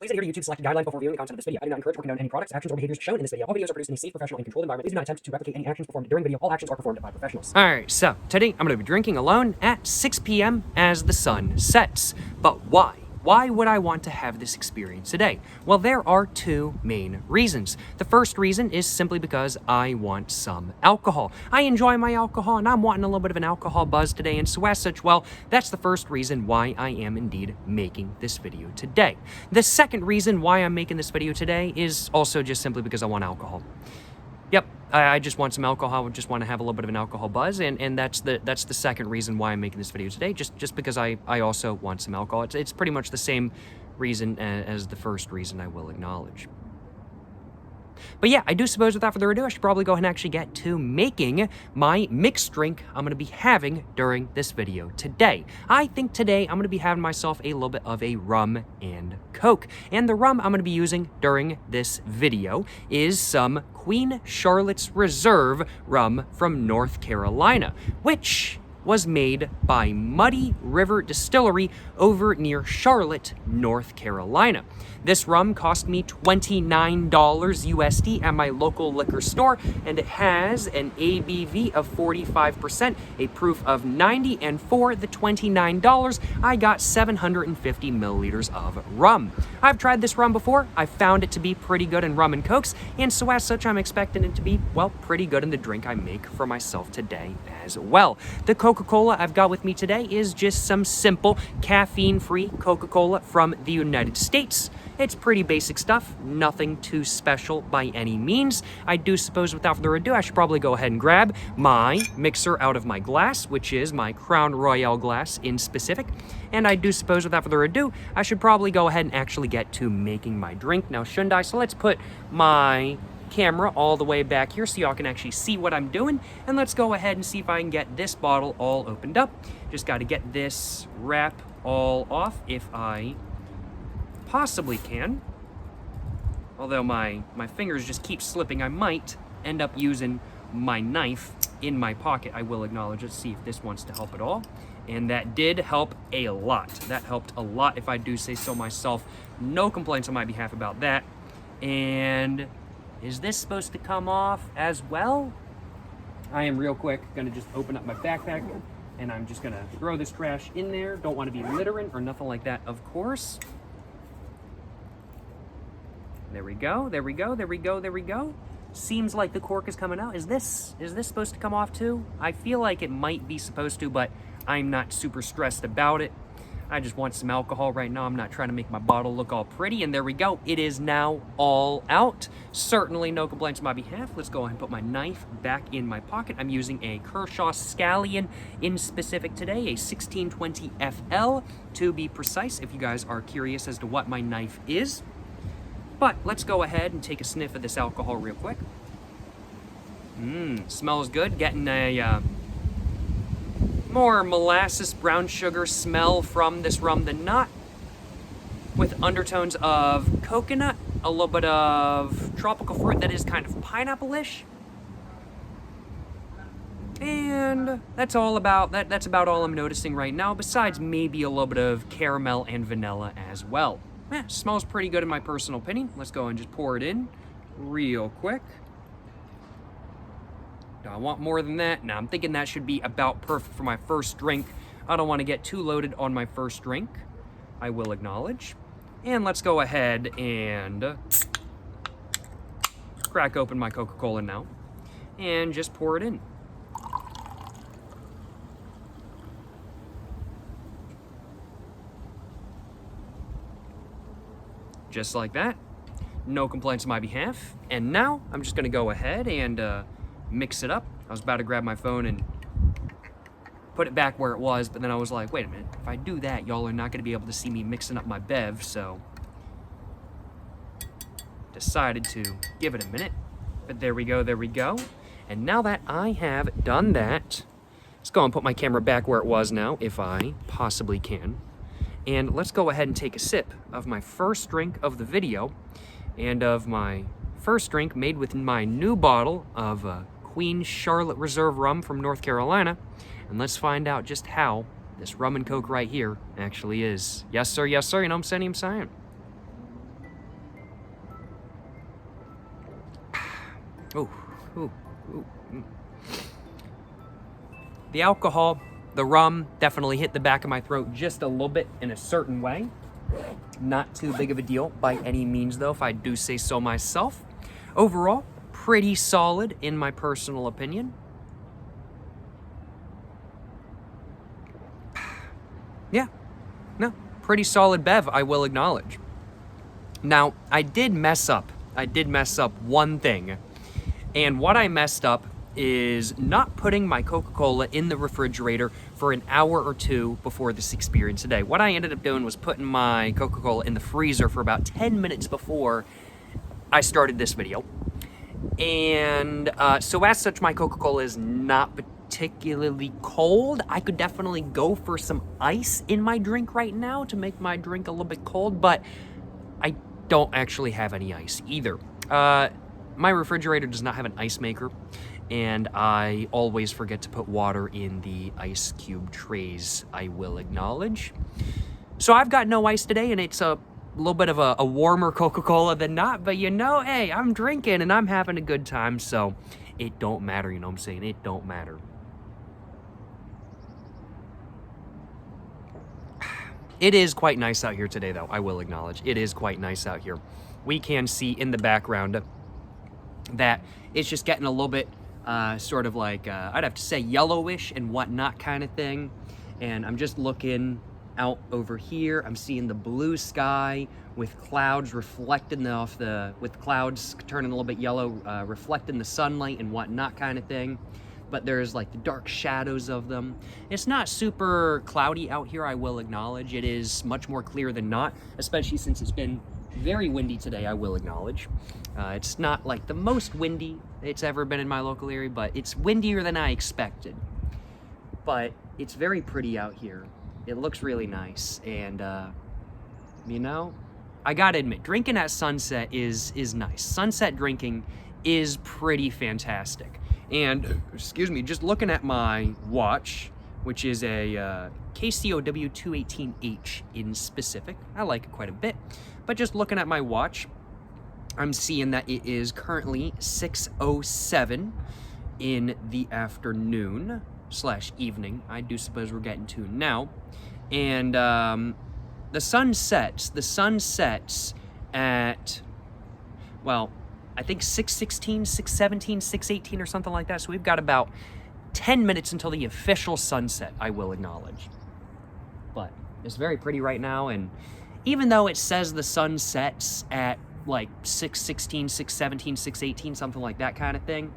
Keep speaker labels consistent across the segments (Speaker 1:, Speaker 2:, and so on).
Speaker 1: Please adhere to YouTube select guidelines before viewing the content of this video. I do not encourage or condone any products, actions, or behaviors shown in this video. All videos are produced in a safe, professional, and controlled environment. Please do not attempt to replicate any actions performed during video. All actions are performed by professionals. Alright, so today I'm going to be drinking alone at 6 p.m. as the sun sets. But why? Why would I want to have this experience today? Well, there are two main reasons. The first reason is simply because I want some alcohol. I enjoy my alcohol, and I'm wanting a little bit of an alcohol buzz today, and so as such, well, that's the first reason why I am indeed making this video today. The second reason why I'm making this video today is also just simply because I want alcohol. Yep, I just want some alcohol. I just want to have a little bit of an alcohol buzz, and that's the second reason why I'm making this video today. Just because I also want some alcohol. It's pretty much the same reason as the first reason, I will acknowledge. But yeah, I do suppose without further ado, I should probably go ahead and actually get to making my mixed drink I'm going to be having during this video today. I think today I'm going to be having myself a little bit of a rum and Coke. And the rum I'm going to be using during this video is some Queen Charlotte's Reserve rum from North Carolina, which was made by Muddy River Distillery over near Charlotte, North Carolina. This rum cost me $29 USD at my local liquor store, and it has an ABV of 45%, a proof of 90, and for the $29, I got 750 milliliters of rum. I've tried this rum before. I found it to be pretty good in rum and cokes, and so as such, I'm expecting it to be, well, pretty good in the drink I make for myself today as well. The Coca-Cola I've got with me today is just some simple caffeine-free Coca-Cola from the United States. It's pretty basic stuff, nothing too special by any means. I do suppose without further ado, I should probably go ahead and grab my mixer out of my glass, which is my Crown Royal glass in specific. And I do suppose without further ado, I should probably go ahead and actually get to making my drink now, shouldn't I? So let's put my camera all the way back here so y'all can actually see what I'm doing, and let's go ahead and see if I can get this bottle all opened up. Just got to get this wrap all off if I possibly can, although my fingers just keep slipping. I might end up using my knife in my pocket, I will acknowledge. Let's see if this wants to help at all, and that did help a lot. That helped a lot, if I do say so myself. No complaints on my behalf about that. And is this supposed to come off as well? I am real quick gonna just open up my backpack, and I'm just gonna throw this trash in there. Don't want to be littering or nothing like that, of course. There we go, there we go, there we go, there we go. Seems like the cork is coming out. Is this supposed to come off too? I feel like it might be supposed to, but I'm not super stressed about it. I just want some alcohol right now. I'm not trying to make my bottle look all pretty, and there we go. It is now all out. Certainly no complaints on my behalf. Let's go ahead and put my knife back in my pocket. I'm using a Kershaw Scallion in specific today, a 1620 FL to be precise, if you guys are curious as to what my knife is. But let's go ahead and take a sniff of this alcohol real quick. Smells good. Getting a more molasses, brown sugar smell from this rum than not, with undertones of coconut, a little bit of tropical fruit that is kind of pineapple-ish. And that's about all I'm noticing right now, besides maybe a little bit of caramel and vanilla as well. Smells pretty good in my personal opinion. Let's go and just pour it in real quick. Do I want more than that? No, I'm thinking that should be about perfect for my first drink. I don't want to get too loaded on my first drink, I will acknowledge. And let's go ahead and crack open my Coca-Cola now and just pour it in. Just like that. No complaints on my behalf. And now I'm just going to go ahead and mix it up. I was about to grab my phone and put it back where it was, but then I was like, wait a minute, if I do that, y'all are not going to be able to see me mixing up my bev, so decided to give it a minute. But there we go, there we go. And now that I have done that, let's go and put my camera back where it was now, if I possibly can. And let's go ahead and take a sip of my first drink of the video, and of my first drink made with my new bottle of Queen Charlotte Reserve rum from North Carolina. And let's find out just how this rum and Coke right here actually is. Yes, sir, you know what I'm saying? Ooh, ooh, ooh. The alcohol, the rum, definitely hit the back of my throat just a little bit in a certain way. Not too big of a deal by any means, though, if I do say so myself. Overall, pretty solid in my personal opinion. Yeah, no, pretty solid bev, I will acknowledge. Now, I did mess up one thing. And what I messed up is not putting my Coca-Cola in the refrigerator for an hour or two before this experience today. What I ended up doing was putting my Coca-Cola in the freezer for about 10 minutes before I started this video. And so as such, my Coca-Cola is not particularly cold. I could definitely go for some ice in my drink right now to make my drink a little bit cold, but I don't actually have any ice either. My refrigerator does not have an ice maker, and I always forget to put water in the ice cube trays, I will acknowledge. So I've got no ice today, and it's a little bit of a warmer Coca-Cola than not, but you know, hey, I'm drinking and I'm having a good time, so it don't matter, you know what I'm saying? It don't matter. It is quite nice out here today, though, I will acknowledge. It is quite nice out here. We can see in the background that it's just getting a little bit sort of like, I'd have to say yellowish and whatnot kind of thing. And I'm just looking out over here. I'm seeing the blue sky with clouds reflecting with clouds turning a little bit yellow, reflecting the sunlight and whatnot kind of thing. But there's like the dark shadows of them. It's not super cloudy out here, I will acknowledge. It is much more clear than not, especially since it's been very windy today, I will acknowledge. It's not like the most windy it's ever been in my local area, but it's windier than I expected. But it's very pretty out here. It looks really nice, and you know, I gotta admit, drinking at sunset is nice. Sunset drinking is pretty fantastic. And, excuse me, just looking at my watch, which is a KCOW 218H in specific. I like it quite a bit. But just looking at my watch, I'm seeing that it is currently 6:07 in the afternoon / evening. I do suppose we're getting to now. And the sun sets at, well, I think 6:16, 6:17, 6:18 or something like that. So we've got about 10 minutes until the official sunset, I will acknowledge. But it's very pretty right now, and even though it says the sun sets at like 6:16, 6:17, 6:18, something like that kind of thing,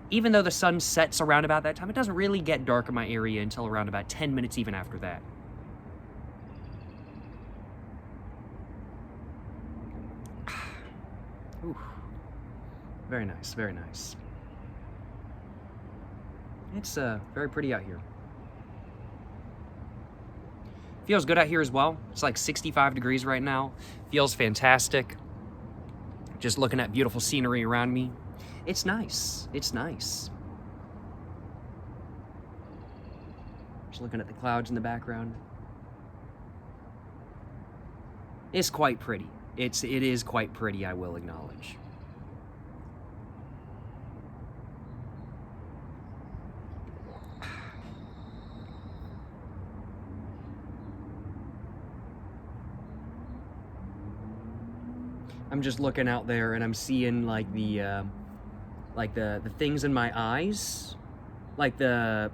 Speaker 1: even though the sun sets around about that time, it doesn't really get dark in my area until around about 10 minutes even after that. Ooh. Very nice, very nice. It's very pretty out here. Feels good out here as well. It's like 65 degrees right now. Feels fantastic. Just looking at beautiful scenery around me. It's nice. It's nice. Just looking at the clouds in the background. It's quite pretty. It is quite pretty, I will acknowledge. I'm just looking out there and I'm seeing like the things in my eyes, like the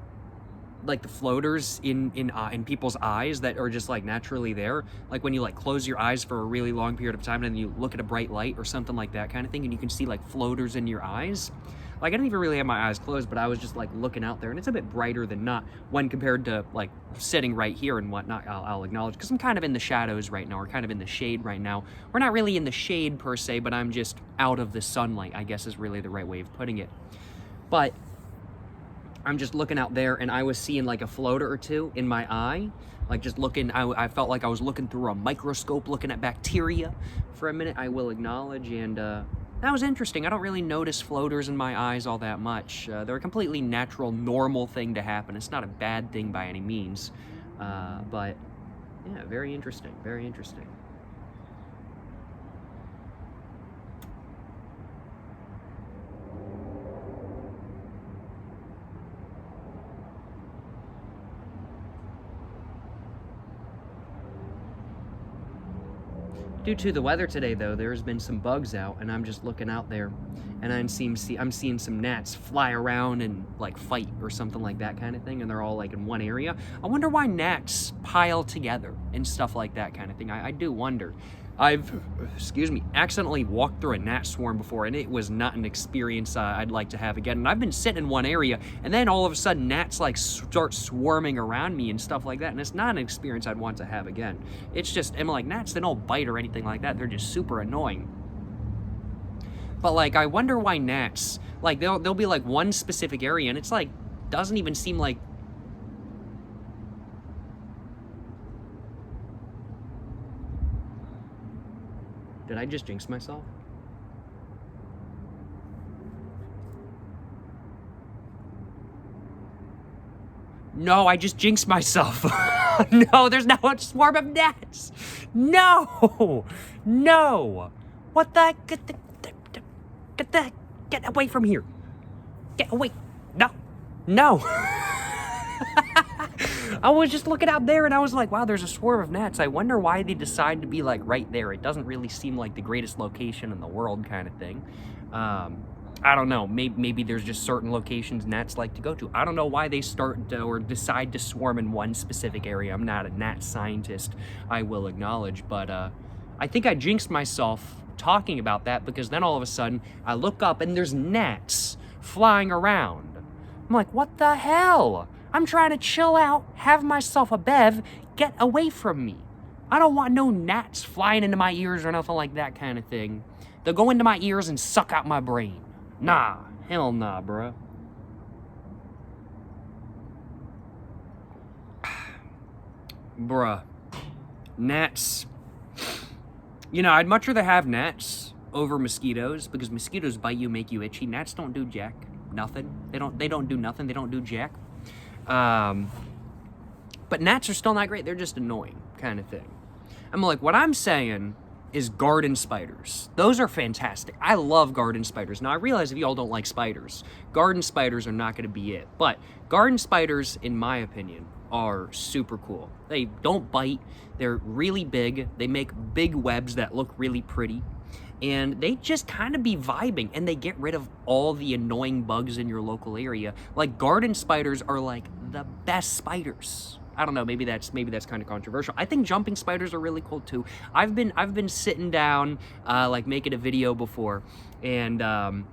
Speaker 1: floaters in people's eyes that are just like naturally there. Like when you like close your eyes for a really long period of time and then you look at a bright light or something like that kind of thing, and you can see like floaters in your eyes. Like I didn't even really have my eyes closed, but I was just like looking out there, and it's a bit brighter than not when compared to like sitting right here and whatnot. I'll acknowledge, because I'm kind of in the shadows right now, or kind of in the shade right now. We're not really in the shade per se, but I'm just out of the sunlight, I guess is really the right way of putting it. But I'm just looking out there, and I was seeing like a floater or two in my eye, like just looking. I felt like I was looking through a microscope, looking at bacteria for a minute, I will acknowledge, and that was interesting. I don't really notice floaters in my eyes all that much. They're a completely natural, normal thing to happen. It's not a bad thing by any means, but yeah, very interesting, very interesting. Due to the weather today, though, there's been some bugs out, and I'm just looking out there, and I'm seeing some gnats fly around and like fight or something like that kind of thing, and they're all like in one area. I wonder why gnats pile together and stuff like that kind of thing. I do wonder. I've, accidentally walked through a gnat swarm before, and it was not an experience I'd like to have again. And I've been sitting in one area, and then all of a sudden gnats like start swarming around me and stuff like that, and it's not an experience I'd want to have again. It's just, and like gnats, they don't bite or anything like that. They're just super annoying. But like, I wonder why gnats, like there'll be like one specific area, and it's like, doesn't even seem like, did I just jinx myself? No, I just jinxed myself. No, there's now a swarm of gnats. No, no. What the heck? Get away from here. Get away. No, no. I was just looking out there and I was like, wow, there's a swarm of gnats. I wonder why they decide to be like right there. It doesn't really seem like the greatest location in the world kind of thing. I don't know. Maybe there's just certain locations gnats like to go to. I don't know why they start or decide to swarm in one specific area. I'm not a gnat scientist, I will acknowledge, but I think I jinxed myself talking about that, because then all of a sudden I look up and there's gnats flying around. I'm like, what the hell? I'm trying to chill out, have myself a bev, get away from me. I don't want no gnats flying into my ears or nothing like that kind of thing. They'll go into my ears and suck out my brain. Nah, hell nah, bruh. Bruh. Gnats. You know, I'd much rather have gnats over mosquitoes, because mosquitoes bite you, make you itchy. Gnats don't do jack. Nothing. They don't do nothing. They don't do jack. But gnats are still not great. They're just annoying kind of thing. I'm like, what I'm saying is garden spiders. Those are fantastic. I love garden spiders. Now, I realize if y'all don't like spiders, garden spiders are not going to be it. But garden spiders, in my opinion, are super cool. They don't bite. They're really big. They make big webs that look really pretty. And they just kind of be vibing, and they get rid of all the annoying bugs in your local area. Like, garden spiders are like the best spiders. I don't know, maybe that's kind of controversial. I think jumping spiders are really cool too. I've been sitting down, like making a video before, and a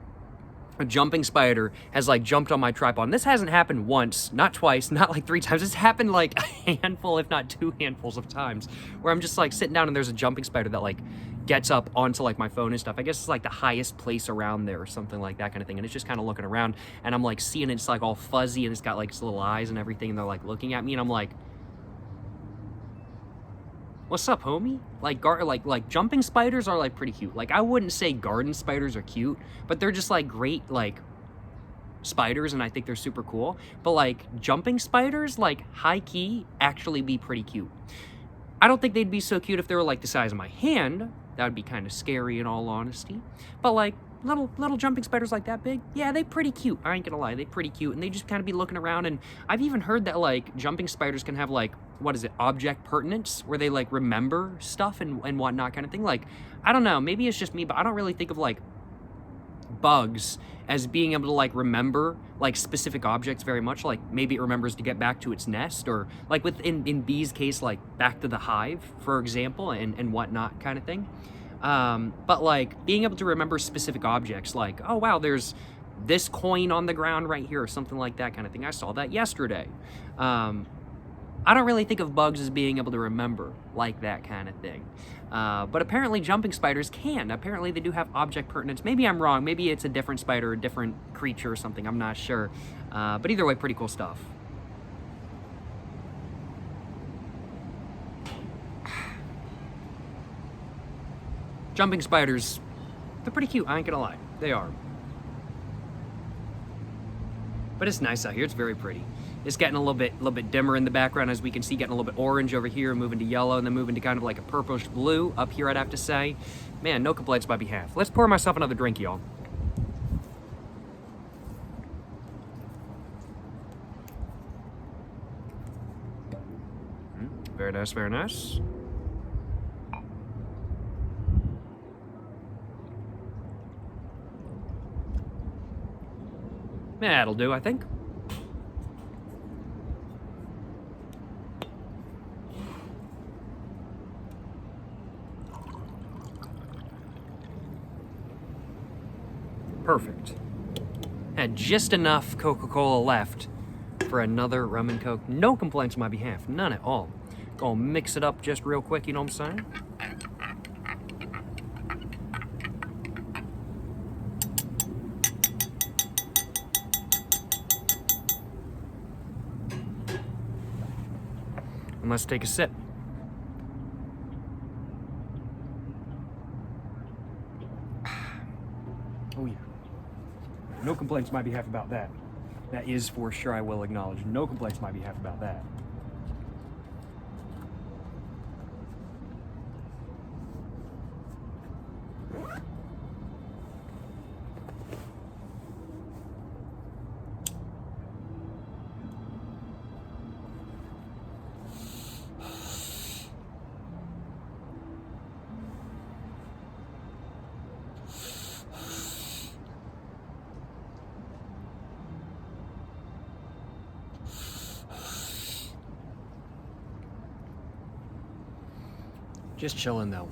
Speaker 1: jumping spider has like jumped on my tripod. And this hasn't happened once, not twice, not like 3 times. It's happened like a handful, if not 2 handfuls of times, where I'm just like sitting down and there's a jumping spider that like gets up onto like my phone and stuff. I guess it's like the highest place around there or something like that kind of thing. And it's just kind of looking around, and I'm like seeing it's like all fuzzy, and it's got like its little eyes and everything, and they're like looking at me, and I'm like, what's up, homie? Like jumping spiders are like pretty cute. Like, I wouldn't say garden spiders are cute, but they're just like great like spiders, and I think they're super cool. But like jumping spiders, like high key, actually be pretty cute. I don't think they'd be so cute if they were like the size of my hand. That would be kind of scary in all honesty. But like little jumping spiders like that big, yeah, they pretty cute. I ain't gonna lie, they pretty cute, and they just kind of be looking around. And I've even heard that like jumping spiders can have like, what is it, object pertinence, where they like remember stuff and whatnot kind of thing. Like, I don't know, maybe it's just me, but I don't really think of like bugs as being able to like remember like specific objects very much. Like, maybe it remembers to get back to its nest, or like in bees' case, like back to the hive, for example, and whatnot kind of thing. But like being able to remember specific objects, like, oh wow, there's this coin on the ground right here, or something like that kind of thing. I saw that yesterday. I don't really think of bugs as being able to remember like that kind of thing. But apparently jumping spiders can. Apparently they do have object pertinence. Maybe I'm wrong. Maybe it's a different spider, a different creature or something. I'm not sure. But either way, pretty cool stuff. Jumping spiders, they're pretty cute. I ain't gonna lie. They are. But it's nice out here. It's very pretty. It's getting a little bit dimmer in the background, as we can see, getting a little bit orange over here, moving to yellow, and then moving to kind of like a purplish blue up here, I'd have to say. Man, no complaints by behalf. Let's pour myself another drink, y'all. Very nice, very nice. That'll do, I think. Perfect. Had just enough Coca-Cola left for another rum and Coke. No complaints on my behalf, none at all. Gonna mix it up just real quick, you know what I'm saying? And let's take a sip. Oh yeah. No complaints on my behalf about that. That is for sure, I will acknowledge. No complaints on my behalf about that. Just chilling though.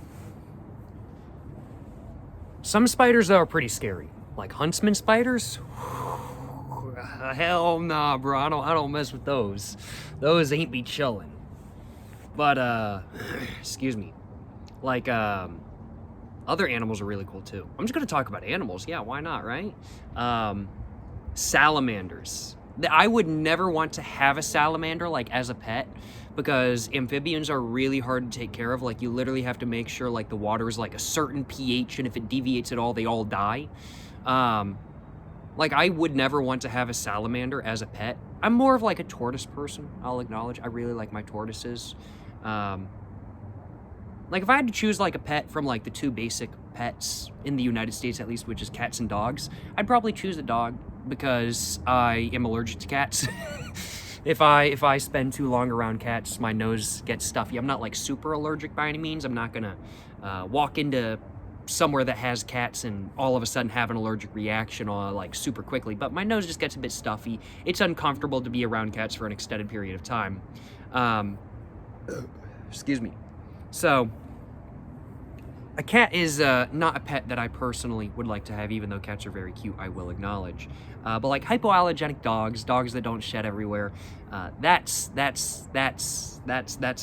Speaker 1: Some spiders though are pretty scary. Like huntsman spiders. Hell nah, bro. I don't mess with those. Those ain't be chilling. But excuse me. Like other animals are really cool too. I'm just gonna talk about animals. Yeah, why not, right? Salamanders. I would never want to have a salamander like as a pet, because amphibians are really hard to take care of. Like you literally have to make sure like the water is like a certain pH, and if it deviates at all, they all die. Like I would never want to have a salamander as a pet. I'm more of like a tortoise person, I'll acknowledge. I really like my tortoises. Like if I had to choose like a pet from like the two basic pets in the United States at least, which is cats and dogs, I'd probably choose a dog because I am allergic to cats. If I spend too long around cats, my nose gets stuffy. I'm not like super allergic by any means. I'm not gonna walk into somewhere that has cats and all of a sudden have an allergic reaction like super quickly, but my nose just gets a bit stuffy. It's uncomfortable to be around cats for an extended period of time. Excuse me. So a cat is not a pet that I personally would like to have, even though cats are very cute, I will acknowledge. But like hypoallergenic dogs that don't shed everywhere, that's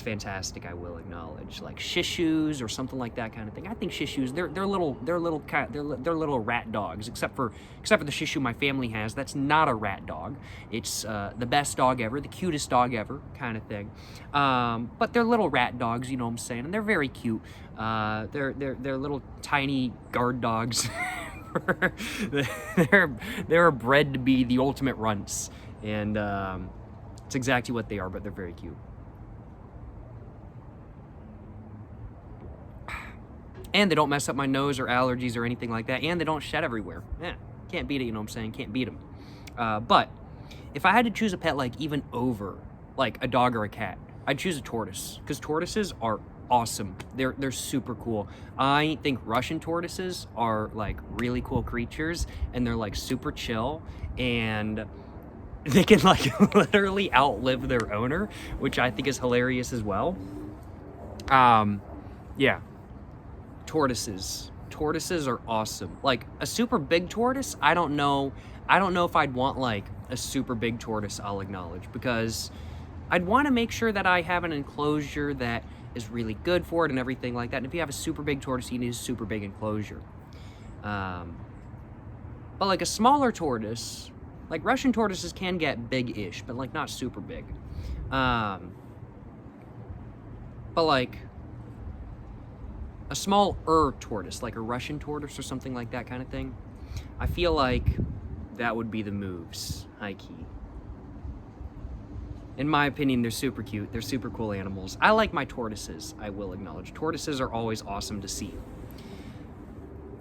Speaker 1: fantastic, I will acknowledge. Like shih tzus or something like that kind of thing. I think shih tzus, they're little rat dogs, except for the shih tzu my family has. That's not a rat dog. It's the best dog ever, the cutest dog ever, kind of thing. But they're little rat dogs, you know what I'm saying, and they're very cute. They're little tiny guard dogs. They're bred to be the ultimate runts, and it's exactly what they are, but they're very cute. And they don't mess up my nose or allergies or anything like that, and they don't shed everywhere. Yeah, can't beat it, you know what I'm saying? Can't beat them. But if I had to choose a pet like even over like a dog or a cat, I'd choose a tortoise, because tortoises are awesome. They're super cool. I think Russian tortoises are like really cool creatures, and they're like super chill, and they can like literally outlive their owner, which I think is hilarious as well. Yeah. Tortoises are awesome. Like a super big tortoise, I don't know if I'd want like a super big tortoise, I'll acknowledge, because I'd want to make sure that I have an enclosure that is really good for it and everything like that. And if you have a super big tortoise, you need a super big enclosure. But like a smaller tortoise, like Russian tortoises can get big-ish, but like not super big. But like a small tortoise, like a Russian tortoise or something like that kind of thing, I feel like that would be the moves, high-key. In my opinion, they're super cute. They're super cool animals. I like my tortoises, I will acknowledge. Tortoises are always awesome to see.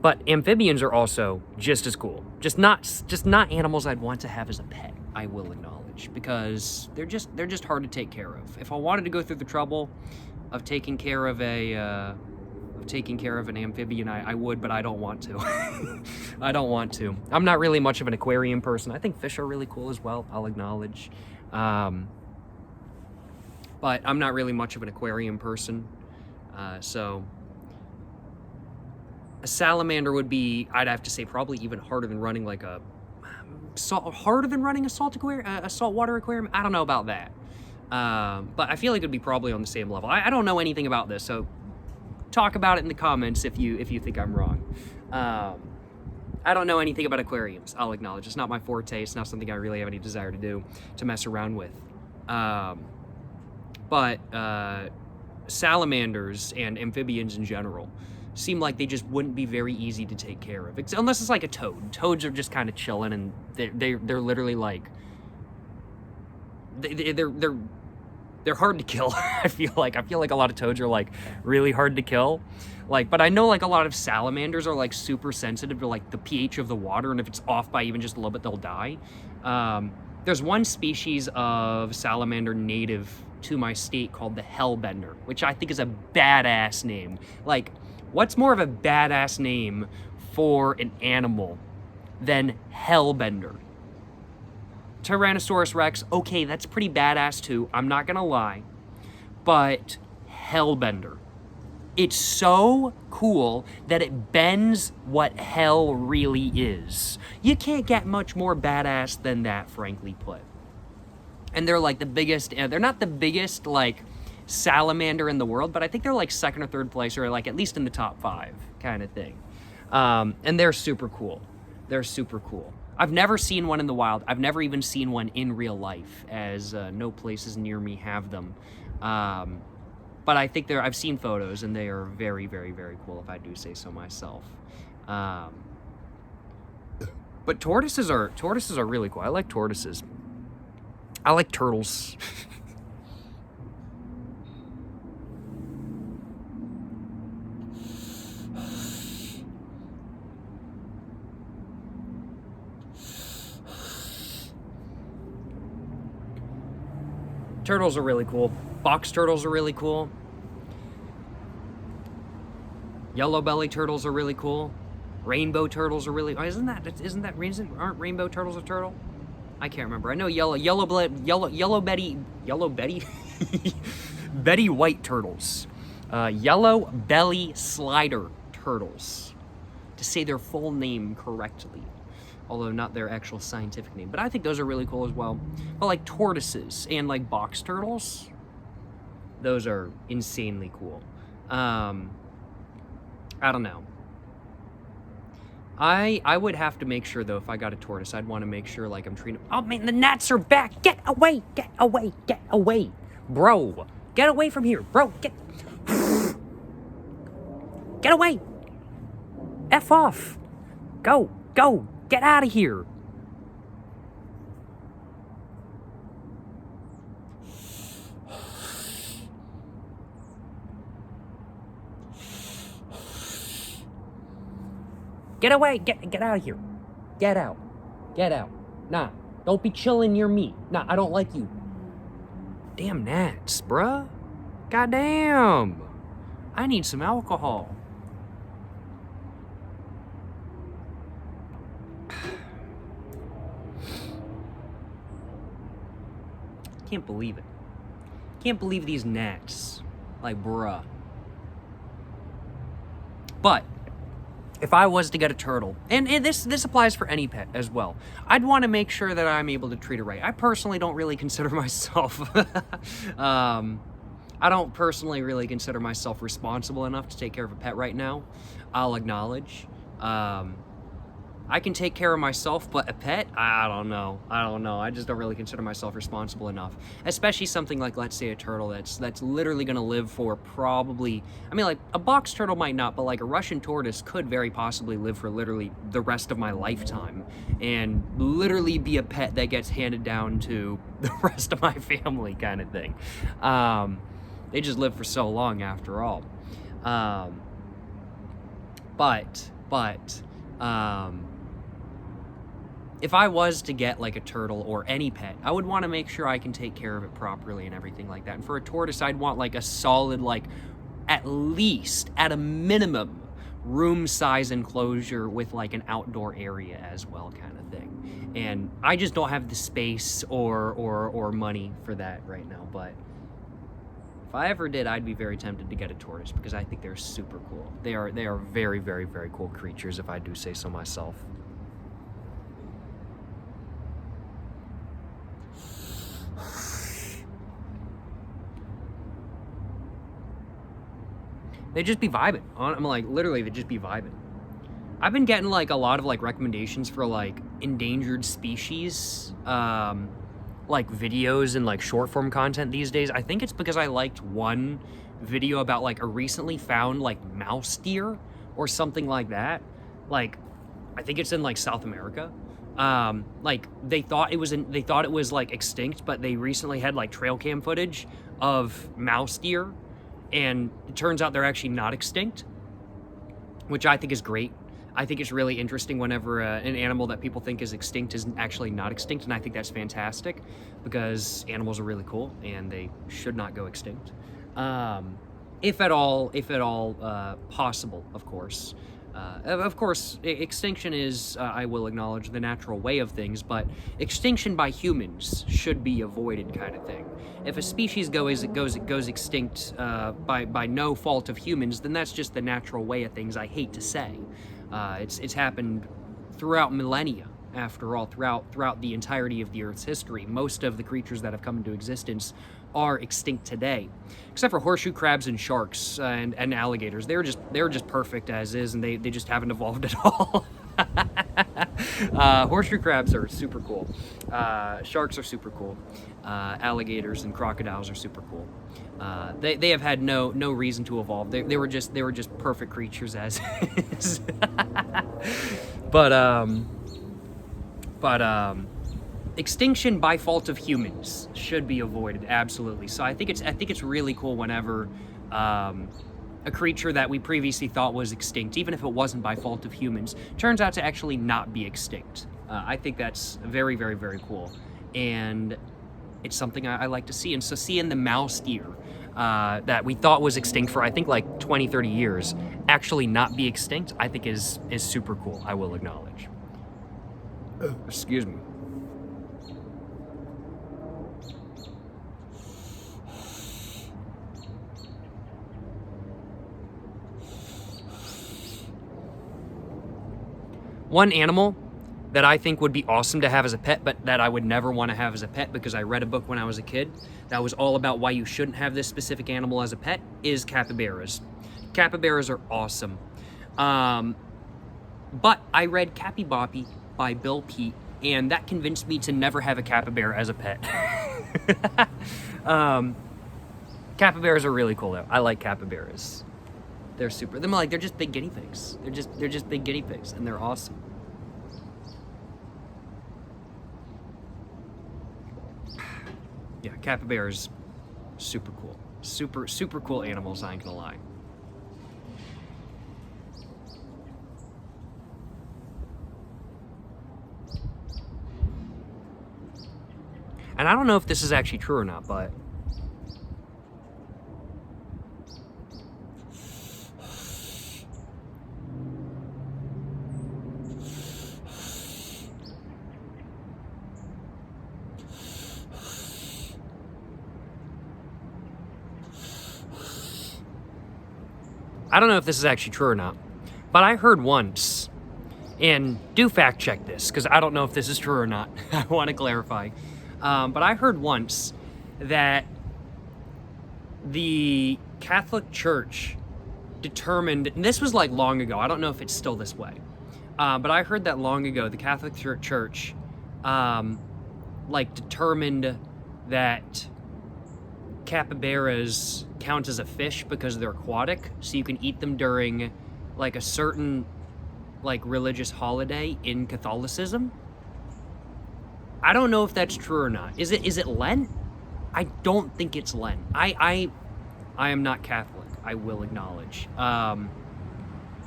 Speaker 1: But amphibians are also just as cool. Just not animals I'd want to have as a pet, I will acknowledge, because they're just hard to take care of. If I wanted to go through the trouble of taking care of a taking care of an amphibian, I would, but I don't want to. I don't want to. I'm not really much of an aquarium person. I think fish are really cool as well, I'll acknowledge. But I'm not really much of an aquarium person. So a salamander would be, I'd have to say, probably even harder than running like a saltwater aquarium. I don't know about that. But I feel like it'd be probably on the same level. I don't know anything about this, so talk about it in the comments if you think I'm wrong. I don't know anything about aquariums, I'll acknowledge. It's not my forte. It's not something I really have any desire to do, to mess around with. But salamanders and amphibians in general seem like they just wouldn't be very easy to take care of, unless it's like a toad. Toads are just kind of chilling, and they're literally like they're hard to kill. I feel like a lot of toads are like really hard to kill. Like, but I know like a lot of salamanders are like super sensitive to like the pH of the water, and if it's off by even just a little bit, they'll die. There's one species of salamander native to my state called the hellbender, which I think is a badass name. Like, what's more of a badass name for an animal than hellbender? Tyrannosaurus Rex, okay, that's pretty badass too, I'm not gonna lie, but hellbender, it's so cool that it bends what hell really is. You can't get much more badass than that, frankly put. And they're like the biggest, they're not the biggest like salamander in the world, but I think they're like second or third place, or like at least in the top 5 kind of thing. And they're super cool. They're super cool. I've never seen one in the wild. I've never even seen one in real life, as no places near me have them. But I think I've seen photos, and they are very, very, very cool, if I do say so myself. But tortoises are really cool. I like tortoises. I like turtles. Turtles are really cool. Box turtles are really cool. Yellow belly turtles are really cool. Rainbow turtles are really, aren't rainbow turtles a turtle? I can't remember. I know yellow Betty Betty white turtles. Yellow belly slider turtles, to say their full name correctly, although not their actual scientific name. But I think those are really cool as well. But like tortoises and like box turtles, those are insanely cool. I don't know. I would have to make sure, though, if I got a tortoise, I'd want to make sure, like, I'm treating... Oh, man, the gnats are back! Get away! Get away! Get away! Bro! Get away from here! Bro, get... Get away! F off! Go! Go! Get out of here! Get away! Get out of here! Get out! Get out! Nah, don't be chilling near me. Nah, I don't like you. Damn gnats, bruh. Goddamn! I need some alcohol. Can't believe it. Can't believe these gnats. Like, bruh. But if I was to get a turtle, and this applies for any pet as well, I'd want to make sure that I'm able to treat it right. I personally don't really consider myself, I don't personally really consider myself responsible enough to take care of a pet right now. I'll acknowledge. I can take care of myself, but a pet, I don't know. I just don't really consider myself responsible enough. Especially something like, let's say, a turtle that's literally gonna live for probably, I mean, like, a box turtle might not, but like a Russian tortoise could very possibly live for literally the rest of my lifetime, and literally be a pet that gets handed down to the rest of my family, kind of thing. They just live for so long after all. But if I was to get like a turtle or any pet, I would want to make sure I can take care of it properly and everything like that. And for a tortoise, I'd want like a solid, like at least, at a minimum, room size enclosure with like an outdoor area as well, kind of thing. And I just don't have the space or money for that right now. But if I ever did, I'd be very tempted to get a tortoise because I think they're super cool. They are very, very, very cool creatures, if I do say so myself. They just be vibing. I'm like, literally, they just be vibing. I've been getting like a lot of like recommendations for like endangered species, like videos and like short form content these days. I think it's because I liked one video about like a recently found like mouse deer or something like that. Like, I think it's in like South America. Like they thought it was like extinct, but they recently had like trail cam footage of mouse deer. And it turns out they're actually not extinct, which I think is great. I think it's really interesting whenever an animal that people think is extinct is actually not extinct, and I think that's fantastic because animals are really cool and they should not go extinct, if at all possible, of course. Of course, extinction is, I will acknowledge, the natural way of things, but extinction by humans should be avoided, kind of thing. If a species goes extinct by no fault of humans, then that's just the natural way of things. I hate to say, it's happened throughout millennia. After all, throughout the entirety of the Earth's history, most of the creatures that have come into existence are extinct today, except for horseshoe crabs and sharks and alligators. They're just perfect as is, and they just haven't evolved at all. Horseshoe crabs are super cool. Sharks are super cool. Alligators and crocodiles are super cool. They have had no reason to evolve. They were just perfect creatures as is. But extinction by fault of humans should be avoided, absolutely. So I think it's really cool whenever a creature that we previously thought was extinct, even if it wasn't by fault of humans, turns out to actually not be extinct. I think that's very, very, very cool, and it's something I like to see. And so seeing the mouse deer that we thought was extinct for I think like 20, 30 years actually not be extinct, I think is super cool, I will acknowledge. Excuse me. One animal that I think would be awesome to have as a pet, but that I would never want to have as a pet because I read a book when I was a kid that was all about why you shouldn't have this specific animal as a pet, is capybaras. Capybaras are awesome. But I read Cappy Boppy by Bill Pete, and that convinced me to never have a capybara as a pet. Capybaras are really cool though. I like capybaras. They're just big guinea pigs. They're just big guinea pigs, and they're awesome. Yeah, capybaras, super cool. Super cool animals, I ain't gonna lie. And I don't know if this is actually true or not, but I heard once, and do fact check this, because I don't know if this is true or not. I want to clarify. But I heard once that the Catholic Church determined, and this was like long ago, I don't know if it's still this way, but I heard that long ago, the Catholic Church determined that capybaras count as a fish because they're aquatic, so you can eat them during like a certain like religious holiday in Catholicism. I don't know if that's true or not. Is it Lent? I don't think it's Lent. I am not Catholic, I will acknowledge. I'm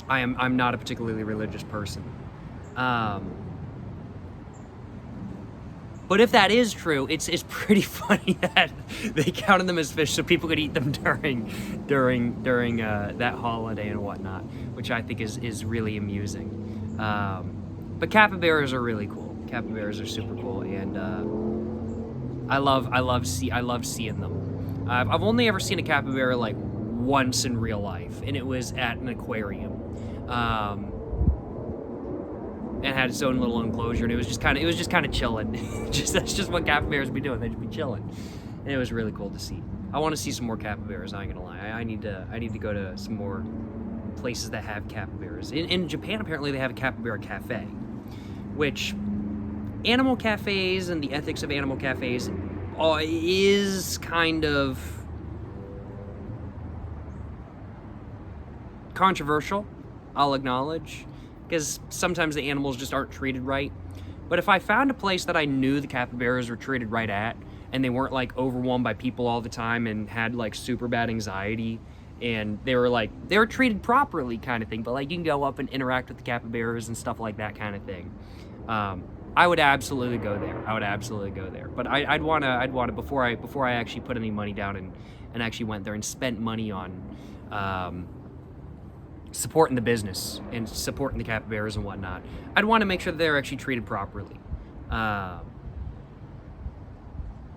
Speaker 1: not a particularly religious person. But But if that is true, it's pretty funny that they counted them as fish so people could eat them during that holiday and whatnot, which I think is really amusing. But capybaras are really cool. Capybaras are super cool, and I love seeing them. I've only ever seen a capybara like once in real life, and it was at an aquarium. And had its own little enclosure, and it was just kind of chilling. That's just what capybaras be doing. They'd just be chilling, and it was really cool to see. I want to see some more capybaras. I ain't gonna lie. I need to go to some more places that have capybaras. In Japan, apparently they have a capybara cafe, which animal cafes and the ethics of animal cafes is kind of controversial. I'll acknowledge. Because sometimes the animals just aren't treated right. But if I found a place that I knew the capybaras were treated right at, and they weren't like overwhelmed by people all the time and had like super bad anxiety, and they were treated properly kind of thing, but like you can go up and interact with the capybaras and stuff like that kind of thing, I would absolutely go there. But I'd want to before I actually put any money down and actually went there and spent money on supporting the business and supporting the capybaras and whatnot, I'd want to make sure that they're actually treated properly. But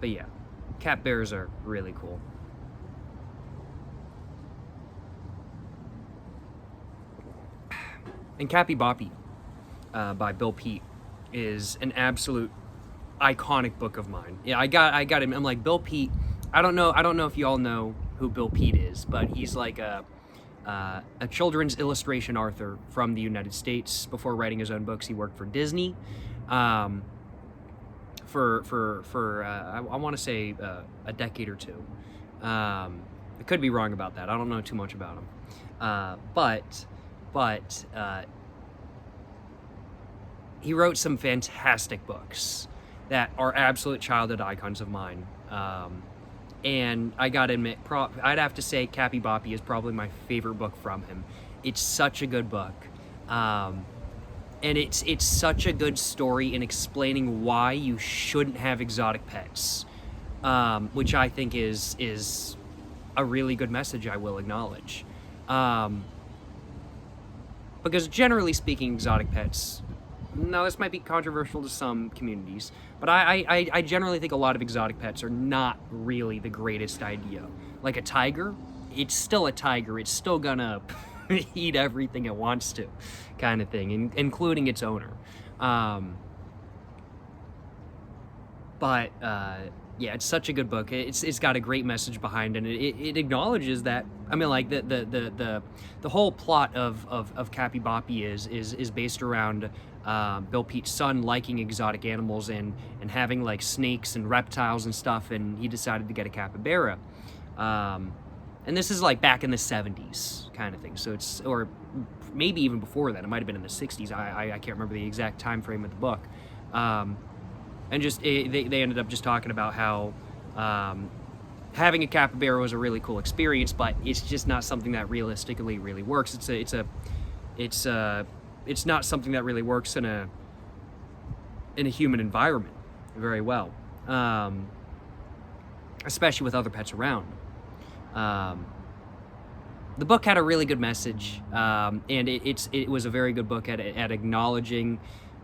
Speaker 1: yeah, capybaras are really cool. And Cappy Boppy by Bill Peet is an absolute iconic book of mine. Yeah, I got him. I'm like, Bill Peet. I don't know if you all know who Bill Peet is, but he's like a children's illustration author from the United States. Before writing his own books, he worked for Disney I want to say a decade or two. I could be wrong about that. I don't know too much about him. But he wrote some fantastic books that are absolute childhood icons of mine. And I gotta admit, I'd have to say Cappy Boppy is probably my favorite book from him. It's such a good book. And it's such a good story in explaining why you shouldn't have exotic pets, which I think is a really good message, I will acknowledge. Because generally speaking, exotic pets, now this might be controversial to some communities, but I generally think a lot of exotic pets are not really the greatest idea. Like a tiger, it's still a tiger. It's still gonna eat everything it wants to, kind of thing, including its owner. Yeah, it's such a good book. It's got a great message behind it. It acknowledges that. I mean, like the whole plot of Cappy Boppy is based around Bill Peet's son liking exotic animals and having like snakes and reptiles and stuff, and he decided to get a capybara. And this is like back in the 70s kind of thing. So it's, or maybe even before that. It might have been in the 60s. I can't remember the exact time frame of the book. And just they ended up just talking about how having a capybara was a really cool experience, but it's just not something that realistically really works. It's not something that really works in a human environment very well, especially with other pets around. The book had a really good message, and it was a very good book at acknowledging,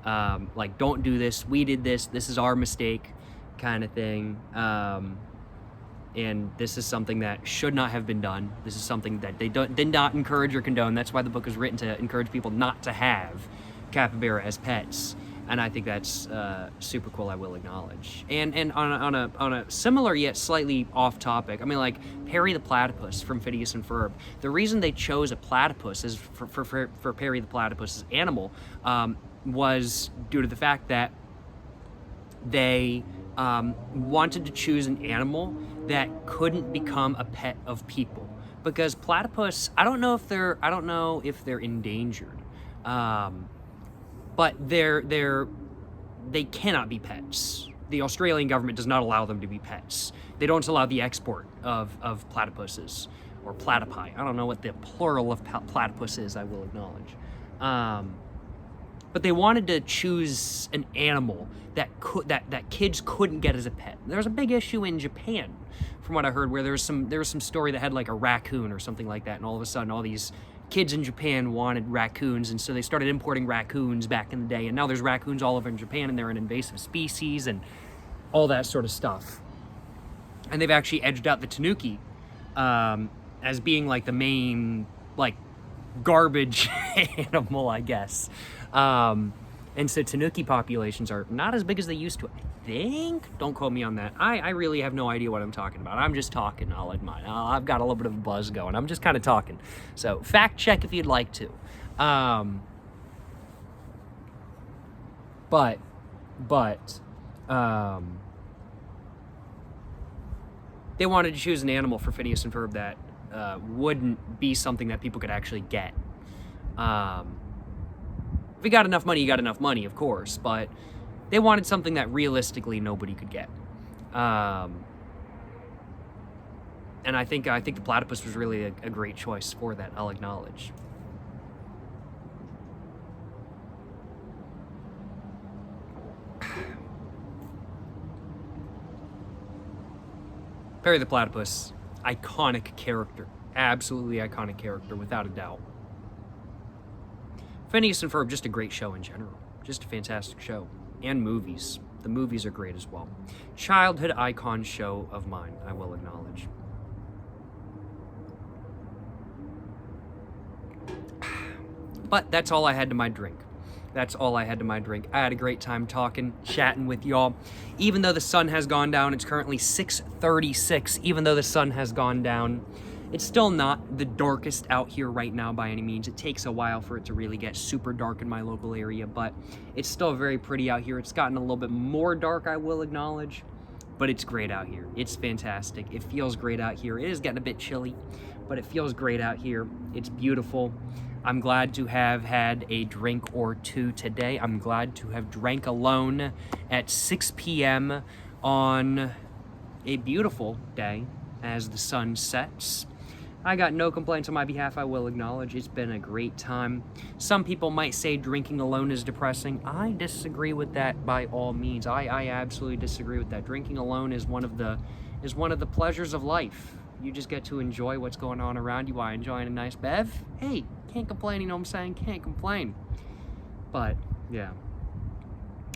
Speaker 1: like, don't do this, we did this is our mistake, kind of thing, and this is something that should not have been done. This is something that they did not encourage or condone. That's why the book was written, to encourage people not to have capybara as pets. And I think that's super cool, I will acknowledge. And on a similar yet slightly off topic, I mean, like Perry the Platypus from Phineas and Ferb. The reason they chose a platypus as for Perry the Platypus's animal was due to the fact that they wanted to choose an animal that couldn't become a pet of people, because platypus, I don't know if they're endangered. But they cannot be pets. The Australian government does not allow them to be pets. They don't allow the export of platypuses or platypi. I don't know what the plural of platypus is, I will acknowledge. but they wanted to choose an animal that kids couldn't get as a pet. There's a big issue in Japan, from what I heard, where there was some story that had like a raccoon or something like that, and all of a sudden all these kids in Japan wanted raccoons, and so they started importing raccoons back in the day, and now there's raccoons all over in Japan, and they're an invasive species and all that sort of stuff. And they've actually edged out the tanuki as being like the main like garbage animal, I guess. And so tanuki populations are not as big as they used to, I think. Don't quote me on that. I really have no idea what I'm talking about. I'm just talking, I'll admit. I've got a little bit of a buzz going. I'm just kind of talking. So fact check if you'd like to. They wanted to choose an animal for Phineas and Ferb that wouldn't be something that people could actually get. If you got enough money, you got enough money, of course, but they wanted something that realistically nobody could get. And I think the platypus was really a great choice for that, I'll acknowledge. Perry the Platypus, iconic character. Absolutely iconic character, without a doubt. Phineas and Ferb, just a great show in general. Just a fantastic show. And movies. The movies are great as well. Childhood icon show of mine, I will acknowledge. But that's all I had to my drink. That's all I had to my drink. I had a great time talking, chatting with y'all. Even though the sun has gone down, it's currently 6:36. Even though the sun has gone down, it's still not the darkest out here right now by any means. It takes a while for it to really get super dark in my local area, but it's still very pretty out here. It's gotten a little bit more dark, I will acknowledge, but it's great out here. It's fantastic. It feels great out here. It is getting a bit chilly, but it feels great out here. It's beautiful. I'm glad to have had a drink or two today. I'm glad to have drank alone at 6 p.m. on a beautiful day as the sun sets. I got no complaints on my behalf, I will acknowledge. It's been a great time. Some people might say drinking alone is depressing. I disagree with that by all means. I absolutely disagree with that. Drinking alone is one of the pleasures of life. You just get to enjoy what's going on around you while enjoying a nice bev. Hey, can't complain, you know what I'm saying? Can't complain. But, yeah.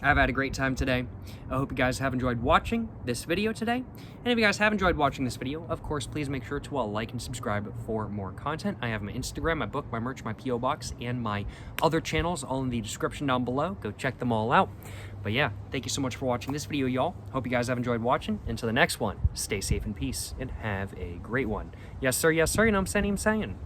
Speaker 1: I've had a great time today. I hope you guys have enjoyed watching this video today. And if you guys have enjoyed watching this video, of course, please make sure to like and subscribe for more content. I have my Instagram, my book, my merch, my P.O. Box, and my other channels all in the description down below. Go check them all out. But yeah, thank you so much for watching this video, y'all. Hope you guys have enjoyed watching. Until the next one, stay safe in peace and have a great one. Yes, sir, you know what I'm saying?